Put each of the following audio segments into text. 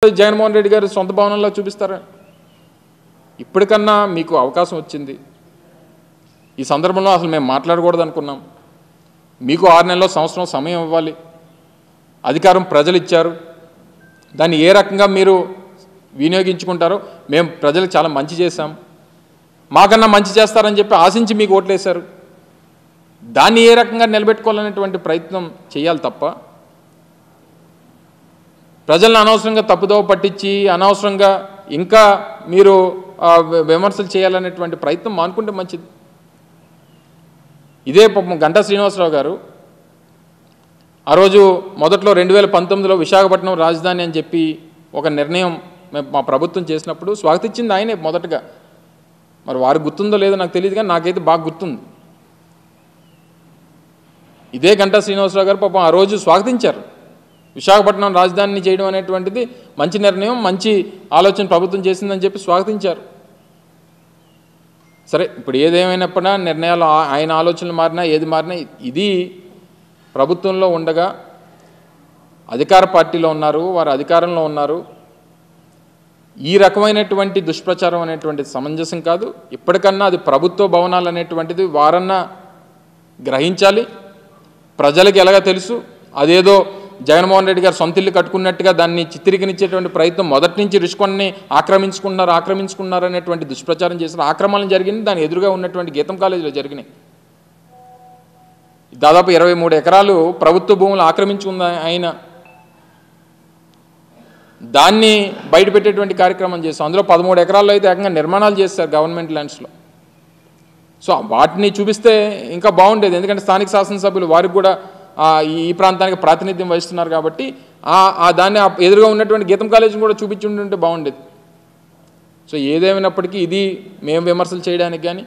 జగన్మోహన్ రెడ్డి గారు సొంత భవనంలో చూపిస్తారా? ఇప్పటికన్నా మీకు అవకాశం వచ్చింది. ఈ సందర్భంలో అసలు మేము మాట్లాడకూడదు అనుకున్నాం. మీకు 6 నెలల్లో సంవత్సరం సమయం ఇవ్వాలి. అధికారం ప్రజలు ఇచ్చారు. దాన్ని ఏ రకంగా మీరు వినియోగించుకుంటారో మేము ప్రజలకు చాలా మంచి చేశాం, మాకన్నా మంచి చేస్తారని చెప్పి ఆశించి మీకు ఓట్లేశారు. దాన్ని ఏ రకంగా నిలబెట్టుకోవాలనేటువంటి ప్రయత్నం చేయాలి తప్ప ప్రజలను అనవసరంగా తప్పుదోవ పట్టించి అనవసరంగా ఇంకా మీరు విమర్శలు చేయాలనేటువంటి ప్రయత్నం మానుకుంటే మంచిది. ఇదే గంటా శ్రీనివాసరావు గారు ఆ రోజు మొదట్లో 2019లో విశాఖపట్నం రాజధాని అని చెప్పి ఒక నిర్ణయం మా ప్రభుత్వం చేసినప్పుడు స్వాగతించింది ఆయనే మొదటగా. మరి వారికి గుర్తుందో లేదో నాకు తెలియదు, కానీ నాకైతే బాగా గుర్తుంది. ఇదే గంటా శ్రీనివాసరావు గారు పాపం ఆ రోజు స్వాగతించారు. విశాఖపట్నం రాజధానిని చేయడం అనేటువంటిది మంచి నిర్ణయం, మంచి ఆలోచన ప్రభుత్వం చేసిందని చెప్పి స్వాగతించారు. సరే, ఇప్పుడు ఏదేమైనప్పుడా నిర్ణయాలు ఆయన ఆలోచనలు మారినా ఏది మారినా ఇది ప్రభుత్వంలో ఉండగా అధికార పార్టీలో ఉన్నారు, వారు అధికారంలో ఉన్నారు. ఈ రకమైనటువంటి దుష్ప్రచారం అనేటువంటిది సమంజసం కాదు. ఇప్పటికన్నా అది ప్రభుత్వ భవనాలు అనేటువంటిది వారన్నా గ్రహించాలి. ప్రజలకు ఎలాగ తెలుసు, అదేదో జగన్మోహన్ రెడ్డి గారు సొంత ఇల్లు కట్టుకున్నట్టుగా దాన్ని చిత్రీకరించేటువంటి ప్రయత్నం మొదటి నుంచి రుషికొన్ని ఆక్రమించుకున్నారు అనేటువంటి దుష్ప్రచారం చేసిన ఆక్రమణలు జరిగింది. దాని ఎదురుగా ఉన్నటువంటి గీతం కాలేజీలో జరిగినాయి. దాదాపు 23 ఎకరాలు ప్రభుత్వ భూములు ఆక్రమించుకుంది ఆయన. దాన్ని బయటపెట్టేటువంటి కార్యక్రమం చేస్తాం. అందులో 13 ఎకరాల్లో అయితే ఏకంగా నిర్మాణాలు చేస్తారు గవర్నమెంట్ ల్యాండ్స్లో. సో వాటిని చూపిస్తే ఇంకా బాగుండేది. ఎందుకంటే స్థానిక శాసనసభ్యులు వారికి కూడా ఈ ప్రాంతానికి ప్రాతినిధ్యం వహిస్తున్నారు కాబట్టి దాన్ని ఎదురుగా ఉన్నటువంటి గీతం కాలేజీని కూడా చూపించుంటుంటే బాగుండేది. సో ఏదేమైనప్పటికీ ఇది మేము విమర్శలు చేయడానికి కానీ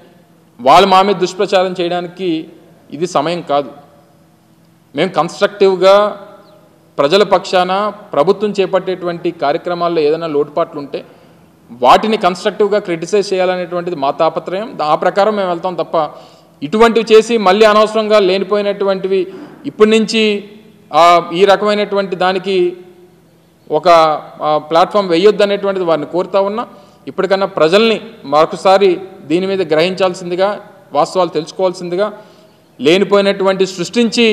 వాళ్ళు మా మీద దుష్ప్రచారం చేయడానికి ఇది సమయం కాదు. మేము కన్స్ట్రక్టివ్గా ప్రజల పక్షాన ప్రభుత్వం చేపట్టేటువంటి కార్యక్రమాల్లో ఏదైనా లోటుపాట్లు ఉంటే వాటిని కన్స్ట్రక్టివ్గా క్రిటిసైజ్ చేయాలనేటువంటిది మా తాపత్రయం. ఆ ప్రకారం మేము వెళ్తాం తప్ప ఇటువంటివి చేసి మళ్ళీ అనవసరంగా లేనిపోయినటువంటివి ఇప్పటి నుంచి ఈ రకమైనటువంటి దానికి ఒక ప్లాట్ఫామ్ వేయొద్దు అనేటువంటిది వారిని కోరుతా ఉన్నా. ఇప్పటికన్నా ప్రజల్ని మరొకసారి దీని మీద గ్రహించాల్సిందిగా, వాస్తవాలు తెలుసుకోవాల్సిందిగా, లేనిపోయినటువంటి సృష్టించి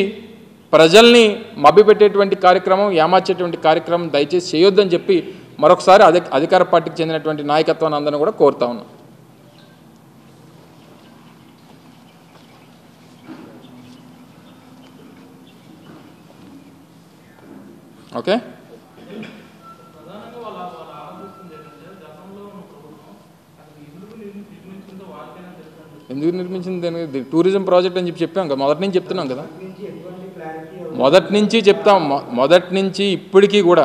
ప్రజల్ని మభ్యపెట్టేటువంటి కార్యక్రమం, ఏమార్చేటువంటి కార్యక్రమం దయచేసి చేయొద్దని చెప్పి మరొకసారి అధికార పార్టీకి చెందినటువంటి నాయకత్వాన్ని అందరినీ కూడా కోరుతా ఉన్నాం. ఓకే, ఎందుకు నిర్మించింది? టూరిజం ప్రాజెక్ట్ అని చెప్పాం కదా, మొదటి నుంచి చెప్తున్నాం కదా, మొదటి నుంచి చెప్తాం. మొదటి నుంచి ఇప్పటికీ కూడా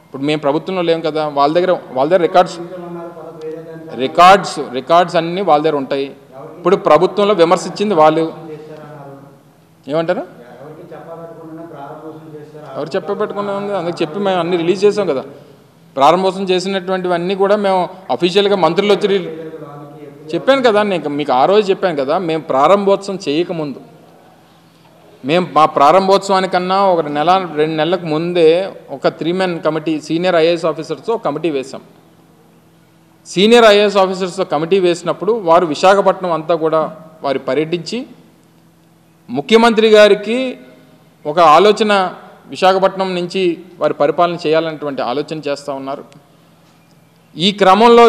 ఇప్పుడు మేము ప్రభుత్వంలో లేము కదా, వాళ్ళ దగ్గర రికార్డ్స్ అన్నీ వాళ్ళ దగ్గర ఉంటాయి. ఇప్పుడు ప్రభుత్వంలో విమర్శించింది వాళ్ళు. ఏమంటారు? ఎవరు చెప్పబెట్టుకున్నా ఉంది? అందుకు చెప్పి మేము అన్నీ రిలీజ్ చేసాం కదా. ప్రారంభోత్సవం చేసినటువంటివన్నీ కూడా మేము అఫీషియల్గా మంత్రులు వచ్చి చెప్పాను కదా. నేను మీకు ఆ రోజు చెప్పాను కదా, మేము ప్రారంభోత్సవం చేయకముందు మా ప్రారంభోత్సవానికన్నా 1 నెల 2 నెలలకు ముందే ఒక 3-man కమిటీ, సీనియర్ ఐఏఎస్ ఆఫీసర్స్తో కమిటీ వేశాం. సీనియర్ ఐఏఎస్ ఆఫీసర్స్తో కమిటీ వేసినప్పుడు వారు విశాఖపట్నం అంతా కూడా వారు పర్యటించి ముఖ్యమంత్రి గారికి ఒక ఆలోచన, విశాఖపట్నం నుంచి వారి పరిపాలన చేయాలనేటువంటి ఆలోచన చేస్తూ ఉన్నారు. ఈ క్రమంలో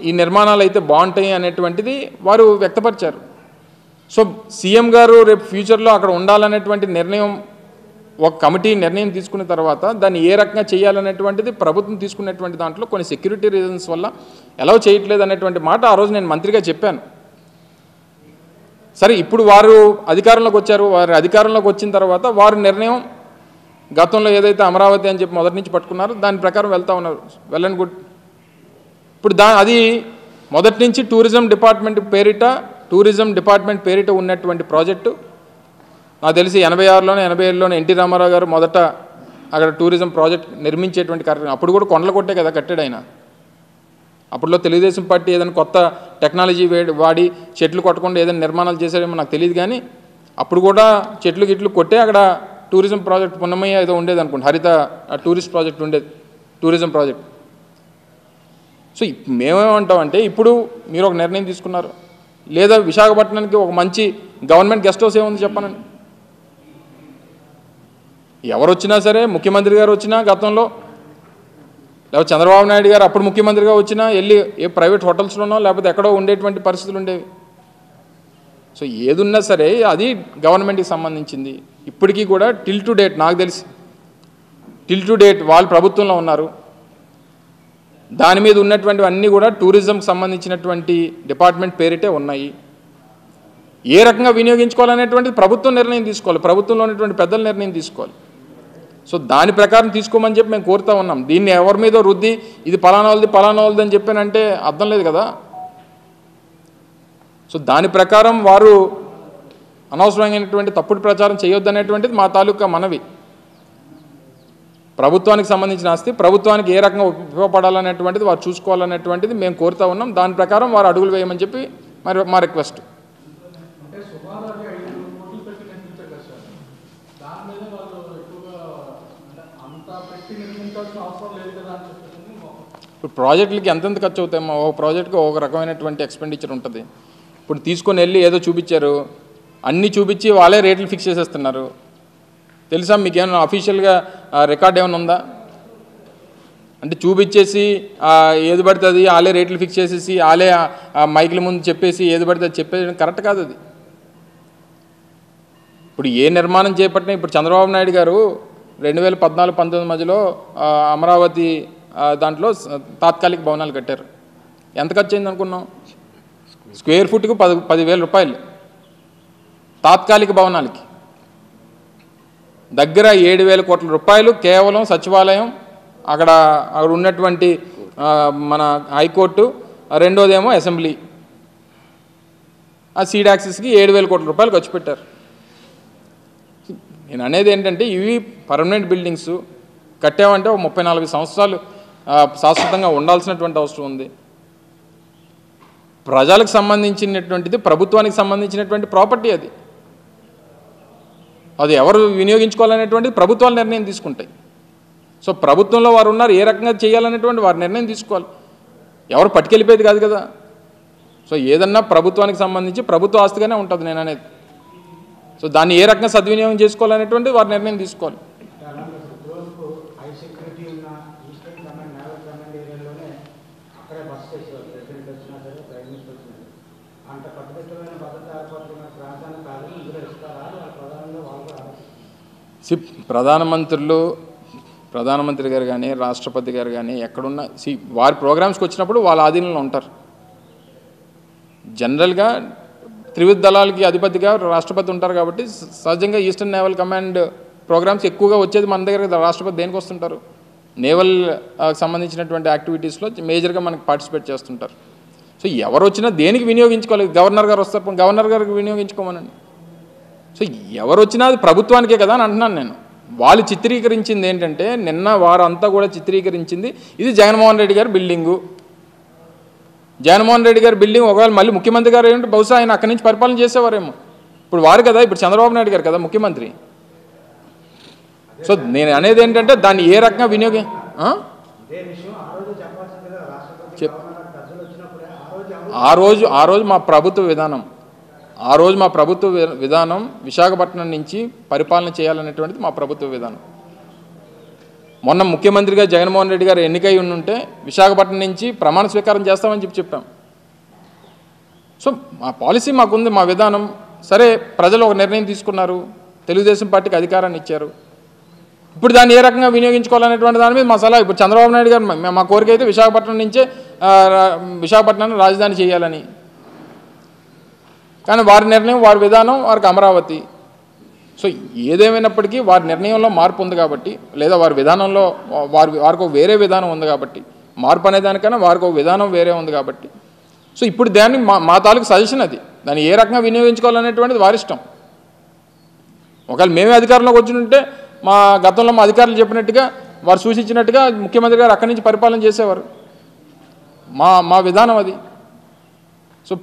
ఈ నిర్మాణాలు అయితే బాగుంటాయి అనేటువంటిది వారు వ్యక్తపరిచారు. సో సీఎం గారు రేపు ఫ్యూచర్లో అక్కడ ఉండాలనేటువంటి నిర్ణయం, ఒక కమిటీ నిర్ణయం తీసుకున్న తర్వాత దాన్ని ఏ రకంగా చేయాలనేటువంటిది ప్రభుత్వం తీసుకున్నటువంటి దాంట్లో కొన్ని సెక్యూరిటీ రీజన్స్ వల్ల ఎలా చేయట్లేదు అనేటువంటి మాట ఆ రోజు నేను మంత్రిగా చెప్పాను. సరే, ఇప్పుడు వారు అధికారంలోకి వచ్చారు. వారు అధికారంలోకి వచ్చిన తర్వాత వారి నిర్ణయం గతంలో ఏదైతే అమరావతి అని చెప్పి మొదటి నుంచి పట్టుకున్నారో దాని ప్రకారం వెళ్తూ ఉన్నారు. Well and good. ఇప్పుడు అది మొదటి నుంచి టూరిజం డిపార్ట్మెంట్ పేరిట ఉన్నటువంటి ప్రాజెక్టు. నాకు తెలిసి 86లోనే 87లోనే ఎన్టీ రామారావు గారు మొదట అక్కడ టూరిజం ప్రాజెక్ట్ నిర్మించేటువంటి కార్యక్రమం. అప్పుడు కూడా కొండలు కొట్టే కదా కట్టాడు ఆయన. అప్పుడులో తెలుగుదేశం పార్టీ ఏదైనా కొత్త టెక్నాలజీ వాడి చెట్లు కొట్టకుండా ఏదైనా నిర్మాణాలు చేశారేమో నాకు తెలియదు, కానీ అప్పుడు కూడా చెట్లు కొట్టే అక్కడ టూరిజం ప్రాజెక్ట్ పున్నమయ్య ఏదో ఉండేది అనుకోండి, హరిత టూరిస్ట్ ప్రాజెక్ట్ ఉండేది. Tourism project. సో మేమేమంటామంటే ఇప్పుడు మీరు ఒక నిర్ణయం తీసుకున్నారు, లేదా విశాఖపట్నానికి ఒక మంచి గవర్నమెంట్ గెస్ట్ హౌస్ ఏముంది చెప్పనండి. ఎవరు వచ్చినా సరే, ముఖ్యమంత్రి గారు వచ్చినా గతంలో, లేకపోతే చంద్రబాబు నాయుడు గారు అప్పుడు ముఖ్యమంత్రిగా వచ్చినా వెళ్ళి ఏ ప్రైవేట్ హోటల్స్లోనో లేకపోతే ఎక్కడో ఉండేటువంటి పరిస్థితులు ఉండేవి. సో ఏదున్నా సరే అది గవర్నమెంట్కి సంబంధించింది. ఇప్పటికీ కూడా టిల్ టు డేట్ నాకు తెలిసి వాళ్ళు ప్రభుత్వంలో ఉన్నారు. దాని మీద ఉన్నటువంటి అన్నీ కూడా టూరిజంకి సంబంధించినటువంటి డిపార్ట్మెంట్ పేరిటే ఉన్నాయి. ఏ రకంగా వినియోగించుకోవాలనేటువంటిది ప్రభుత్వం నిర్ణయం తీసుకోవాలి, ప్రభుత్వంలో ఉన్నటువంటి పెద్దల నిర్ణయం తీసుకోవాలి. సో దాని ప్రకారం తీసుకోమని చెప్పి మేము కోరుతూ ఉన్నాం. దీన్ని ఎవరి మీద రుద్ది ఇది పలానా వాళ్ళది అని చెప్పానంటే అర్థం లేదు కదా. సో దాని ప్రకారం వారు అనవసరమైనటువంటి తప్పుడు ప్రచారం చేయొద్దనేటువంటిది మా తాలూకా మనవి. ప్రభుత్వానికి సంబంధించిన ఆస్తి ప్రభుత్వానికి ఏ రకంగా ఉపయోగపడాలనేటువంటిది వారు చూసుకోవాలనేటువంటిది మేము కోరుతూ ఉన్నాం. దాని ప్రకారం వారు అడుగులు వేయమని చెప్పి మరి మా రిక్వెస్ట్. ఇప్పుడు ప్రాజెక్టులకి ఎంతెంత ఖర్చు అవుతాయమ్మా? ఒక ప్రాజెక్టుకి ఒక రకమైనటువంటి ఎక్స్పెండిచర్ ఉంటుంది. ఇప్పుడు తీసుకొని వెళ్ళి ఏదో చూపించారు, అన్నీ చూపించి వాళ్ళే రేట్లు ఫిక్స్ చేసేస్తున్నారు. తెలుసా మీకు ఏమైనా అఫీషియల్గా రికార్డ్ ఏమైనా ఉందా? అంటే చూపించేసి ఏది పడితే అది వాళ్ళే రేట్లు ఫిక్స్ చేసేసి వాళ్ళే మైకుల ముందు చెప్పేసి ఏది పడితే అది చెప్పేది కరెక్ట్ కాదు. అది ఇప్పుడు ఏ నిర్మాణం చేపట్టినా, ఇప్పుడు చంద్రబాబు నాయుడు గారు 2014-19 మధ్యలో అమరావతి దాంట్లో తాత్కాలిక భవనాలు కట్టారు. ఎంత ఖర్చు అయింది అనుకున్నాం? స్క్వేర్ ఫుట్కు 10,000 రూపాయలు తాత్కాలిక భవనాలకి. దగ్గర 7,000 కోట్ల రూపాయలు కేవలం సచివాలయం, అక్కడ ఉన్నటువంటి మన హైకోర్టు, రెండోదేమో అసెంబ్లీ, ఆ సీడ్ యాక్సెస్కి 7,000 కోట్ల రూపాయలు ఖర్చు పెట్టారు. నేను అనేది ఏంటంటే ఇవి పర్మనెంట్ బిల్డింగ్స్ కట్టామంటే ఒక 30-40 సంవత్సరాలు శాశ్వతంగా ఉండాల్సినటువంటి అవసరం ఉంది. ప్రజలకు సంబంధించినటువంటిది, ప్రభుత్వానికి సంబంధించినటువంటి ప్రాపర్టీ. అది ఎవరు వినియోగించుకోవాలనేటువంటిది ప్రభుత్వాలు నిర్ణయం తీసుకుంటాయి. సో ప్రభుత్వంలో వారు ఉన్నారు, ఏ రకంగా చేయాలనేటువంటి వారు నిర్ణయం తీసుకోవాలి, ఎవరు పట్టుకెళ్ళిపోయేది కాదు కదా. సో ఏదన్నా ప్రభుత్వానికి సంబంధించి ప్రభుత్వ ఆస్తిగానే ఉంటుంది నేను అనేది. సో దాన్ని ఏ రకంగా సద్వినియోగం చేసుకోవాలనేటువంటిది వారు నిర్ణయం తీసుకోవాలి. ప్రధానమంత్రి గారు కానీ రాష్ట్రపతి గారు కానీ ఎక్కడున్నా వారి ప్రోగ్రామ్స్కి వచ్చినప్పుడు వాళ్ళ ఆధీనంలో ఉంటారు. జనరల్గా త్రివిధ దళాలకి అధిపతిగా రాష్ట్రపతి ఉంటారు కాబట్టి సహజంగా ఈస్టర్న్ నేవల్ కమాండ్ ప్రోగ్రామ్స్ ఎక్కువగా వచ్చేది మన దగ్గర. రాష్ట్రపతి దేనికి వస్తుంటారు? నేవల్ సంబంధించినటువంటి యాక్టివిటీస్లో మేజర్గా మనకి పార్టిసిపేట్ చేస్తుంటారు. సో ఎవరు వచ్చినా దేనికి వినియోగించుకోవాలి? గవర్నర్ గారు వస్తారు, గవర్నర్ గారికి వినియోగించుకోమనండి. సో ఎవరు వచ్చినా అది ప్రభుత్వానికే కదా అని అంటున్నాను నేను. వాళ్ళు చిత్రీకరించింది ఏంటంటే, నిన్న వారంతా కూడా చిత్రీకరించింది ఇది జగన్మోహన్ రెడ్డి గారి బిల్డింగు. జగన్మోహన్ రెడ్డి గారి బిల్డింగ్ ఒకవేళ మళ్ళీ ముఖ్యమంత్రి గారు ఏంటంటే బహుశా ఆయన అక్కడి నుంచి పరిపాలన చేసేవారేమో. ఇప్పుడు వారు కదా, ఇప్పుడు చంద్రబాబు నాయుడు గారు కదా ముఖ్యమంత్రి. సో నేను అనేది ఏంటంటే దాన్ని ఏ రకంగా వినియోగం ఆ రోజు మా ప్రభుత్వ విధానం విశాఖపట్నం నుంచి పరిపాలన చేయాలనేటువంటిది మా ప్రభుత్వ విధానం. మొన్న ముఖ్యమంత్రిగా జగన్మోహన్ రెడ్డి గారు ఎన్నికై ఉంటే విశాఖపట్నం నుంచి ప్రమాణ స్వీకారం చేస్తామని చెప్పాం. సో మా పాలసీ మాకుంది, మా విధానం. సరే, ప్రజలు ఒక నిర్ణయం తీసుకున్నారు, తెలుగుదేశం పార్టీకి అధికారాన్ని ఇచ్చారు. ఇప్పుడు దాన్ని ఏ రకంగా వినియోగించుకోవాలనేటువంటి దాని మీద మా సలహా. ఇప్పుడు చంద్రబాబు నాయుడు గారు మా కోరిక అయితే విశాఖపట్నం నుంచే విశాఖపట్నాన్ని రాజధాని చేయాలని. కానీ వారి నిర్ణయం, వారి విధానం, వారికి అమరావతి. సో ఏదేమైనప్పటికీ వారి నిర్ణయంలో మార్పు ఉంది కాబట్టి, లేదా వారి విధానంలో వారికి ఒక వేరే విధానం ఉంది కాబట్టి, మార్పు అనే దానికన్నా వారికి ఒక విధానం వేరే ఉంది కాబట్టి, సో ఇప్పుడు దాన్ని మా తాలూకు సజెషన్ అది. దాన్ని ఏ రకంగా వినియోగించుకోవాలనేటువంటిది వారి ఇష్టం. ఒకవేళ మేమే అధికారంలోకి వచ్చింటే మా గతంలో మా అధికారులు చెప్పినట్టుగా, వారు సూచించినట్టుగా ముఖ్యమంత్రి గారు అక్కడి నుంచి పరిపాలన చేసేవారు. మా విధానం అది. సో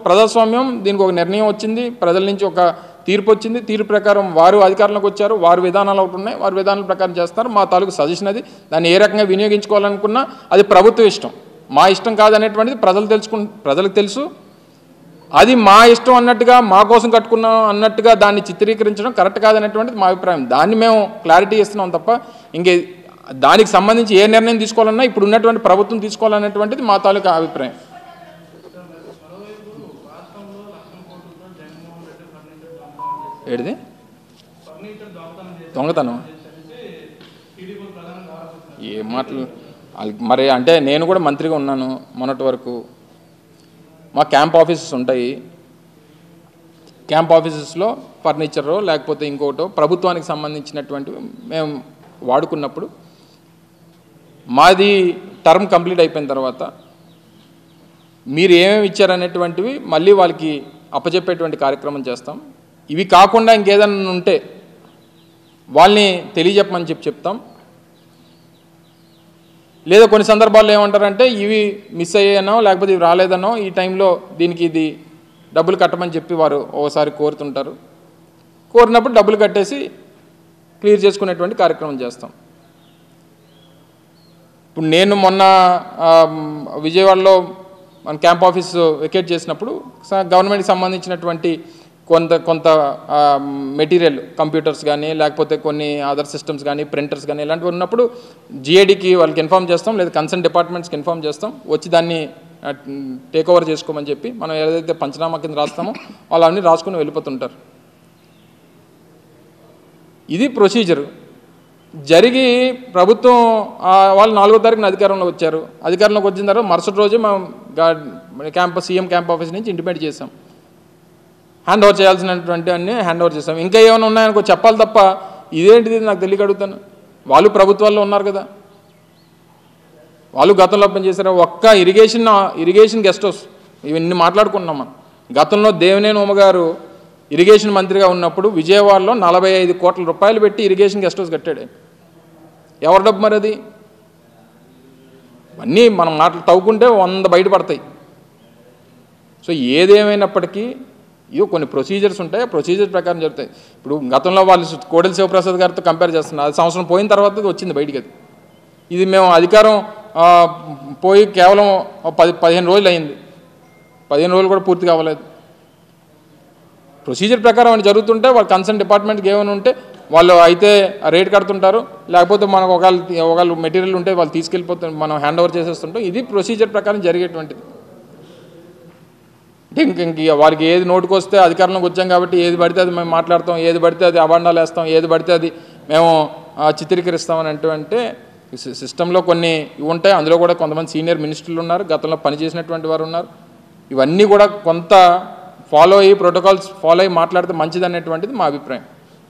ప్రజాస్వామ్యం, దీనికి ఒక నిర్ణయం వచ్చింది, ప్రజల నుంచి ఒక తీర్పు వచ్చింది, తీర్పు ప్రకారం వారు అధికారంలోకి వచ్చారు, వారి విధానాలు ఒకటి ఉన్నాయి, వారి విధానాల ప్రకారం చేస్తారు. మా తాలూకు సజెషన్ అది, దాన్ని ఏ రకంగా వినియోగించుకోవాలనుకున్నా అది ప్రభుత్వ ఇష్టం, మా ఇష్టం కాదనేటువంటిది ప్రజలకు తెలుసు. అది మా ఇష్టం అన్నట్టుగా, మా కోసం కట్టుకున్నాం అన్నట్టుగా దాన్ని చిత్రీకరించడం కరెక్ట్ కాదనేటువంటిది మా అభిప్రాయం. దాన్ని మేము క్లారిటీ ఇస్తున్నాం తప్ప ఇంకే దానికి సంబంధించి ఏ నిర్ణయం తీసుకోవాలన్నా ఇప్పుడు ఉన్నటువంటి ప్రభుత్వం తీసుకోవాలనేటువంటిది మా తాలూకా అభిప్రాయం. ఏడిది దొంగతనం ఏ మాటలు మరి అంటే నేను కూడా మంత్రిగా ఉన్నాను మొన్నటి వరకు. మా క్యాంప్ ఆఫీసెస్ ఉంటాయి, క్యాంప్ ఆఫీసెస్లో ఫర్నిచరో లేకపోతే ఇంకోటో ప్రభుత్వానికి సంబంధించినటువంటివి మేము వాడుకున్నప్పుడు మాది టర్మ్ కంప్లీట్ అయిపోయిన తర్వాత మీరు ఏమేమి ఇచ్చారనేటువంటివి మళ్ళీ వాళ్ళకి అప్పచెప్పేటువంటి కార్యక్రమం చేస్తాం. ఇవి కాకుండా ఇంకేదైనా ఉంటే వాళ్ళని తెలియజెప్పమని చెప్తాం. లేదా కొన్ని సందర్భాల్లో ఏమంటారంటే ఇవి మిస్ అయ్యానో లేకపోతే ఇవి రాలేదనో ఈ టైంలో దీనికి ఇది డబ్బులు కట్టమని చెప్పి వారు ఒకసారి కోరుతుంటారు. కోరినప్పుడు డబ్బులు కట్టేసి క్లియర్ చేసుకునేటువంటి కార్యక్రమం చేస్తాం. ఇప్పుడు నేను మొన్న విజయవాడలో మన క్యాంప్ ఆఫీస్ వెకేట్ చేసినప్పుడు గవర్నమెంట్కి సంబంధించినటువంటి కొంత మెటీరియల్ కంప్యూటర్స్ కానీ లేకపోతే కొన్ని అదర్ సిస్టమ్స్ కానీ ప్రింటర్స్ కానీ ఇలాంటివి ఉన్నప్పుడు జిఐడికి వాళ్ళకి ఇన్ఫామ్ చేస్తాం, లేదా కన్సర్న్ డిపార్ట్మెంట్స్కి ఇన్ఫామ్ చేస్తాం, వచ్చి దాన్ని టేక్ ఓవర్ చేసుకోమని చెప్పి మనం ఏదైతే పంచనామా కింద రాస్తామో వాళ్ళు అన్నీ రాసుకుని వెళ్ళిపోతుంటారు. ఇది ప్రొసీజరు జరిగి ప్రభుత్వం వాళ్ళు 4వ తారీఖున అధికారంలోకి వచ్చారు. అధికారంలోకి వచ్చిన తర్వాత మరుసటి రోజే మేము సీఎం క్యాంప్ ఆఫీస్ నుంచి ఇంటిమేట్ చేసాం, హ్యాండ్ ఓవర్ చేయాల్సినటువంటి అన్నీ హ్యాండ్ ఓవర్ చేసాం. ఇంకా ఏమైనా ఉన్నాయనుకో చెప్పాలి తప్ప ఇదేంటిది నాకు తెలియక అడుగుతాను. వాళ్ళు ప్రభుత్వాల్లో ఉన్నారు కదా, వాళ్ళు గతంలో పనిచేశారు. ఒక్క ఇరిగేషన్ గెస్ట్ హౌస్ ఇవన్నీ మాట్లాడుకున్నాం మనం. గతంలో దేవినేని ఉమ గారు ఇరిగేషన్ మంత్రిగా ఉన్నప్పుడు విజయవాడలో 45 కోట్ల రూపాయలు పెట్టి ఇరిగేషన్ గెస్ట్ హౌస్ కట్టాడు. ఎవరి డబ్బు మరి అది? అన్నీ మనం మాటలు తవ్వుకుంటే 100 బయటపడతాయి. సో ఏదేమైనప్పటికీ ఇవి కొన్ని ప్రొసీజర్స్ ఉంటాయి, ప్రొసీజర్ ప్రకారం జరుగుతాయి. ఇప్పుడు గతంలో వాళ్ళు కోడెల శివప్రసాద్ గారితో కంపేర్ చేస్తున్నారు, అది సంవత్సరం పోయిన తర్వాత వచ్చింది బయటికి. అది ఇది మేము అధికారం పోయి కేవలం 15 రోజులు అయింది, 15 రోజులు కూడా పూర్తి కావలేదు. ప్రొసీజర్ ప్రకారం అని జరుగుతుంటే వాళ్ళు కన్సర్న్ డిపార్ట్మెంట్కి ఏమైనా ఉంటే వాళ్ళు అయితే రేట్ కడుతుంటారు, లేకపోతే మనకు ఒకళ్ళు మెటీరియల్ ఉంటే వాళ్ళు తీసుకెళ్ళిపోతారు, మనం హ్యాండ్ ఓవర్ చేసేస్తుంటాం. ఇది ప్రొసీజర్ ప్రకారం జరిగేటువంటిది. ఇంక వారికి ఏది నోటుకు వస్తే అధికారంలోకి వచ్చాం కాబట్టి ఏది పడితే అది మేము మాట్లాడతాం, ఏది పడితే అది అబాండాలు వేస్తాం, ఏది పడితే అది మేము చిత్రీకరిస్తామని అంటే సిస్టంలో కొన్ని ఇవి ఉంటాయి. అందులో కూడా కొంతమంది సీనియర్ మినిస్టర్లు ఉన్నారు, గతంలో పనిచేసినటువంటి వారు ఉన్నారు. ఇవన్నీ కూడా కొంత ఫాలో అయ్యి ప్రోటోకాల్స్ ఫాలో అయ్యి మాట్లాడితే మంచిది అనేటువంటిది మా అభిప్రాయం.